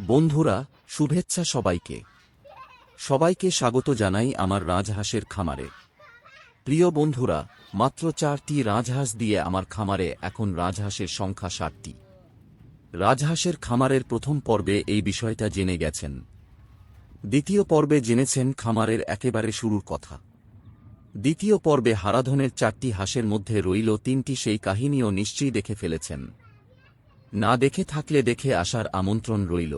বন্ধুরা, শুভেচ্ছা সবাইকে। সবাইকে স্বাগত জানাই আমার রাজহাঁসের খামারে। প্রিয় বন্ধুরা, মাত্র 4টি রাজহাঁস দিয়ে আমার খামারে এখন রাজহাঁসের সংখ্যা 60টি। রাজহাঁসের খামারের প্রথম পর্বে এই বিষয়টা জেনে গেছেন। দ্বিতীয় পর্বে জেনেছেন খামারের একেবারে শুরুর কথা। দ্বিতীয় পর্বে হারাধনের 4টি হাঁসের মধ্যে রইল 3টি, সেই কাহিনীও নিশ্চয়ই দেখে ফেলেছেন। না দেখে থাকলে দেখে আসার আমন্ত্রণ রইল।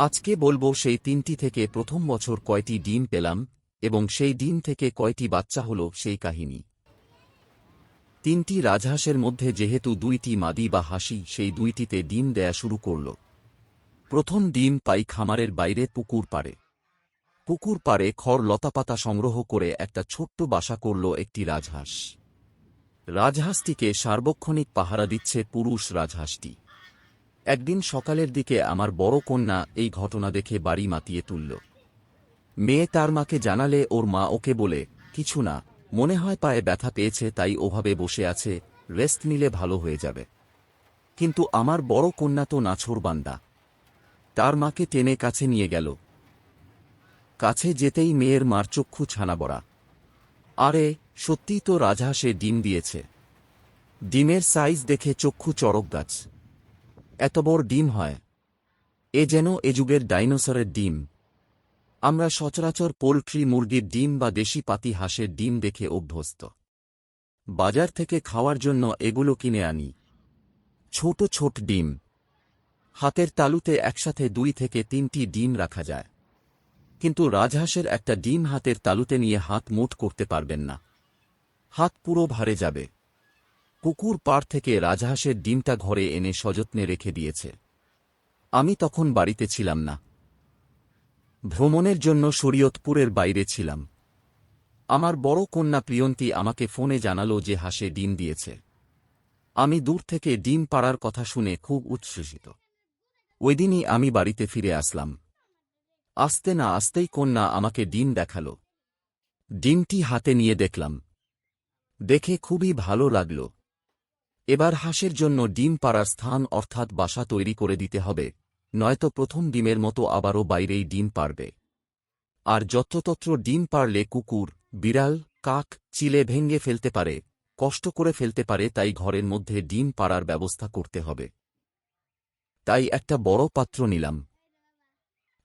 আজকে বলবো সেই 3টি থেকে প্রথম বছর কয়টি ডিম পেলাম এবং সেই ডিম থেকে কয়টি বাচ্চা হলো সেই কাহিনী। 3টি রাজহাঁসের মধ্যে যেহেতু 2টি মাদি বা হাসি, সেই 2টিতে ডিম দেয়া শুরু করল। প্রথম ডিম পাই খামারের বাইরে পুকুর পাড়ে। পুকুর পাড়ে খড় লতাপাতা সংগ্রহ করে একটা ছোট্ট বাসা করল একটি রাজহাঁস। রাজহাঁসটিকে সার্বক্ষণিক পাহারা দিচ্ছে পুরুষ রাজহাঁসটি। একদিন সকালের দিকে আমার বড় কন্যা এই ঘটনা দেখে বাড়ি মাতিয়ে তুলল। মেয়ে তার মাকে জানালে ওর মা ওকে বলে, কিছু না, মনে হয় পায়ে ব্যথা পেয়েছে তাই ওভাবে বসে আছে, রেস্ট নিলে ভালো হয়ে যাবে। কিন্তু আমার বড় কন্যা তো নাছোড়বান্দা। তার মাকে টেনে কাছে নিয়ে গেল। কাছে যেতেই মেয়ের মার চক্ষু ছানাবড়া। আরে, সত্যিই তো রাজহাঁসে ডিম দিয়েছে। ডিমের সাইজ দেখে চক্ষু চড়ক গাছ। এত বড় ডিম হয়! এ যেন এ যুগের ডাইনোসরের ডিম। আমরা সচরাচর পোল্ট্রি মুরগির ডিম বা দেশি পাতি হাঁসের ডিম দেখে অভ্যস্ত। বাজার থেকে খাওয়ার জন্য এগুলো কিনে আনি। ছোট ছোট ডিম। হাতের তালুতে একসাথে 2 থেকে 3টি ডিম রাখা যায়। কিন্তু রাজহাঁসের একটা ডিম হাতের তালুতে নিয়ে হাত মুঠ করতে পারবেন না। হাত পুরো ভারে যাবে। পুকুর পাড় থেকে রাজহাঁসের ডিমটা ঘরে এনে সযত্নে রেখে দিয়েছে। আমি তখন বাড়িতে ছিলাম না। ভ্রমণের জন্য শরীয়তপুরের বাইরে ছিলাম। আমার বড় কন্যা প্রিয়ন্তী আমাকে ফোনে জানালো যে হাঁসে ডিম দিয়েছে। আমি দূর থেকে ডিম পাড়ার কথা শুনে খুব উচ্ছ্বসিত। ওইদিনই আমি বাড়িতে ফিরে আসলাম। আসতে না আসতেই কন্যা আমাকে ডিম দেখাল। ডিমটি হাতে নিয়ে দেখলাম। দেখে খুবই ভালো লাগল। এবার হাঁসের জন্য ডিম পাড়ার স্থান অর্থাৎ বাসা তৈরি করে দিতে হবে, নয়তো প্রথম ডিমের মতো আবারও বাইরেই ডিম পাড়বে। আর যত্রতত্র ডিম পাড়লে কুকুর, বিড়াল, কাক, চিলে ভেঙে ফেলতে পারে, কষ্ট করে ফেলতে পারে, তাই ঘরের মধ্যে ডিম পাড়ার ব্যবস্থা করতে হবে। তাই একটা বড় পাত্র নিলাম।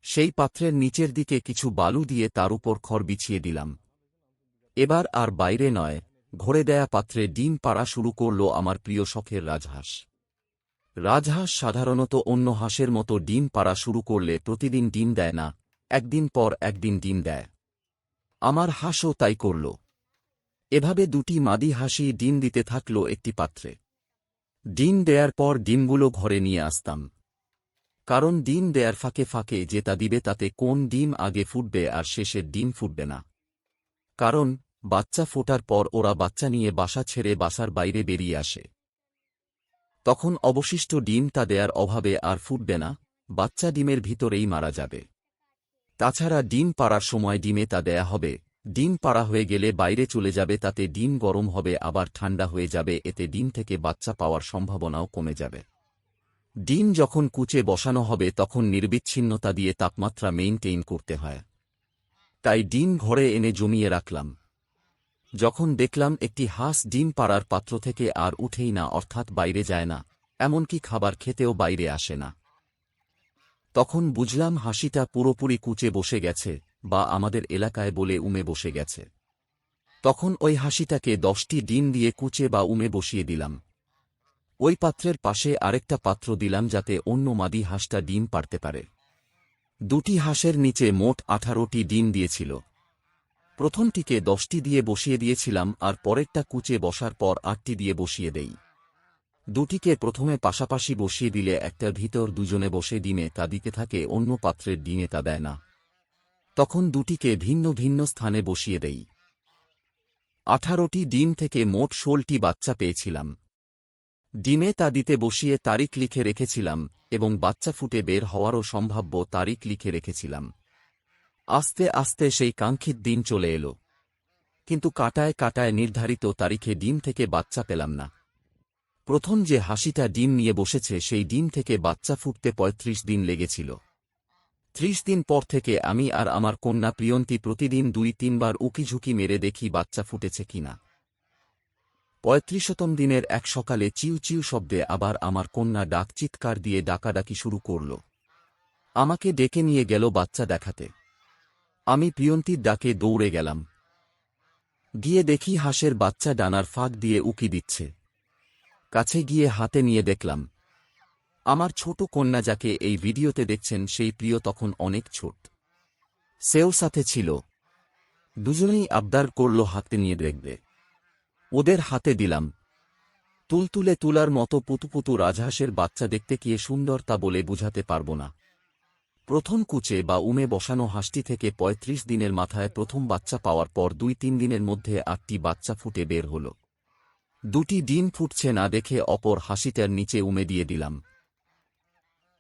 সেই পাত্রের নিচের দিকে কিছু বালু দিয়ে তার উপর খড় বিছিয়ে দিলাম। এবার আর বাইরে নয়, ঘরে দেয়া পাত্রে ডিম পাড়া শুরু করল আমার প্রিয় শখের রাজহাঁস। রাজহাঁস সাধারণত অন্য হাঁসের মতো ডিম পাড়া শুরু করলে প্রতিদিন ডিম দেয় না, একদিন পর একদিন ডিম দেয়। আমার হাঁসও তাই করল। এভাবে 2টি মাদি হাঁসই ডিম দিতে থাকল একটি পাত্রে। ডিম দেয়ার পর ডিমগুলো ঘরে নিয়ে আসতাম। কারণ ডিম দেয়ার ফাঁকে ফাঁকে যেটা দিবে তাতে কোন ডিম আগে ফুটবে আর শেষের ডিম ফুটবে না। কারণ বাচ্চা ফোটার পর ওরা বাচ্চা নিয়ে বাসা ছেড়ে বাসার বাইরে বেরিয়ে আসে। তখন অবশিষ্ট ডিমটা দেয়ার অভাবে আর ফুটবে না, বাচ্চা ডিমের ভিতরেই মারা যাবে। তাছাড়া ডিম পাড়ার সময় ডিমে তা দেয়া হবে, ডিম পাড়া হয়ে গেলে বাইরে চলে যাবে, তাতে ডিম গরম হবে আবার ঠান্ডা হয়ে যাবে, এতে ডিম থেকে বাচ্চা পাওয়ার সম্ভাবনাও কমে যাবে। ডিম যখন কুচে বসানো হবে তখন নির্বিচ্ছিন্নতা দিয়ে তাপমাত্রা মেইনটেইন করতে হয়। তাই ডিম ঘরে এনে জমিয়ে রাখলাম। যখন দেখলাম একটি হাঁস ডিম পাড়ার পাত্র থেকে আর উঠেই না, অর্থাৎ বাইরে যায় না, এমনকি খাবার খেতেও বাইরে আসে না, তখন বুঝলাম হাসিটা পুরোপুরি কুচে বসে গেছে, বা আমাদের এলাকায় বলে উমে বসে গেছে। তখন ওই হাসিটাকে 10টি ডিম দিয়ে কুচে বা উমে বসিয়ে দিলাম। ওই পাত্রের পাশে আরেকটা পাত্র দিলাম যাতে অন্য মাদি হাঁসটা ডিম পাড়তে পারে। 2টি হাঁসের নিচে মোট 18টি ডিম দিয়েছিল। প্রথমটিকে 10টি দিয়ে বসিয়ে দিয়েছিলাম আর পরেরটা কুচে বসার পর 8টি দিয়ে বসিয়ে দেই। 2টিকে প্রথমে পাশাপাশি বসিয়ে দিলে একটার ভিতর দুজনে বসে ডিমে তা দিতে থাকে, অন্য পাত্রের ডিমে তা দেয় না। তখন 2টিকে ভিন্ন ভিন্ন স্থানে বসিয়ে দেই। 18টি ডিম থেকে মোট 16টি বাচ্চা পেয়েছিলাম। ডিমে তা দিতে বসিয়ে তারিখ লিখে রেখেছিলাম এবং বাচ্চা ফুটে বের হওয়ারও সম্ভাব্য তারিখ লিখে রেখেছিলাম। আস্তে আস্তে সেই কাঙ্ক্ষিত দিন চলে এলো, কিন্তু কাটায় কাটায় নির্ধারিত তারিখে ডিম থেকে বাচ্চা পেলাম না। প্রথম যে হাসিটা ডিম নিয়ে বসেছে সেই ডিম থেকে বাচ্চা ফুটতে ৩৫ দিন লেগেছিল। ৩০ দিন পর থেকে আমি আর আমার কন্যা প্রিয়ন্তী প্রতিদিন ২-৩ বার উকিঝুঁকি মেরে দেখি বাচ্চা ফুটেছে কিনা। ৩৫তম দিনের এক সকালে চিউ চিউ শব্দে আবার আমার কন্যা ডাক চিৎকার দিয়ে ডাকাডাকি শুরু করল। আমাকে ডেকে নিয়ে গেল বাচ্চা দেখাতে। আমি প্রিয়ন্তীর ডাকে দৌড়ে গেলাম। গিয়ে দেখি হাঁসের বাচ্চা ডানার ফাঁক দিয়ে উকি দিচ্ছে। কাছে গিয়ে হাতে নিয়ে দেখলাম আমার ছোট কন্যা, যাকে এই ভিডিওতে দেখছেন সেই প্রিয় তখন অনেক ছোট। সেও সাথে ছিল। দুজনেই আবদার করল হাতে নিয়ে দেখবে। ওদের হাতে দিলাম। তুলতুলে তুলার মতো পুতুপুতু রাজহাঁসের বাচ্চা দেখতে কি সুন্দর তা বলে বুঝাতে পারব না। প্রথম কুচে বা উমে বসানো হাঁসটি থেকে ৩৫ দিনের মাথায় প্রথম বাচ্চা পাওয়ার পর ২-৩ দিনের মধ্যে ৮টি বাচ্চা ফুটে বের হল। ২টি ডিম ফুটছে না দেখে অপর হাসিটার নিচে উমে দিয়ে দিলাম।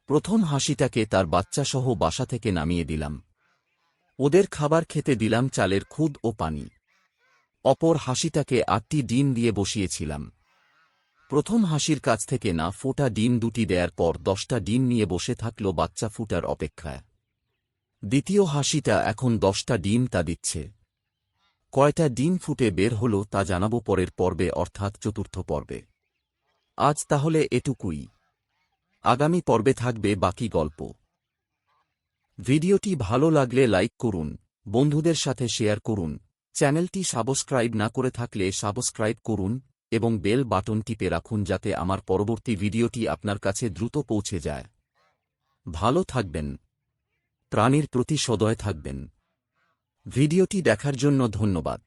প্রথম হাসিটাকে তার বাচ্চাসহ বাসা থেকে নামিয়ে দিলাম। ওদের খাবার খেতে দিলাম চালের খুদ ও পানি। অপর হাসিটাকে ৮টি ডিম দিয়ে বসিয়েছিলাম। প্রথম হাসির কাছ থেকে না ফোটা ডিম ২টি দেয়ার পর ১০টা ডিম নিয়ে বসে থাকল বাচ্চা ফুটার অপেক্ষায়। দ্বিতীয় হাসিটা এখন ১০টা ডিম তা দিচ্ছে। কয়টা ডিম ফুটে বের হল তা জানাবো পরের পর্বে, অর্থাৎ চতুর্থ পর্বে। আজ তাহলে এটুকুই। আগামী পর্বে থাকবে বাকি গল্প। ভিডিওটি ভালো লাগলে লাইক করুন, বন্ধুদের সাথে শেয়ার করুন, চ্যানেলটি সাবস্ক্রাইব না করে থাকলে সাবস্ক্রাইব করুন এবং বেল বাটন টিপে রাখুন যাতে আমার পরবর্তী ভিডিওটি আপনার কাছে দ্রুত পৌঁছে যায়। ভালো থাকবেন, প্রাণীর প্রতি সদয় থাকবেন। ভিডিওটি দেখার জন্য ধন্যবাদ।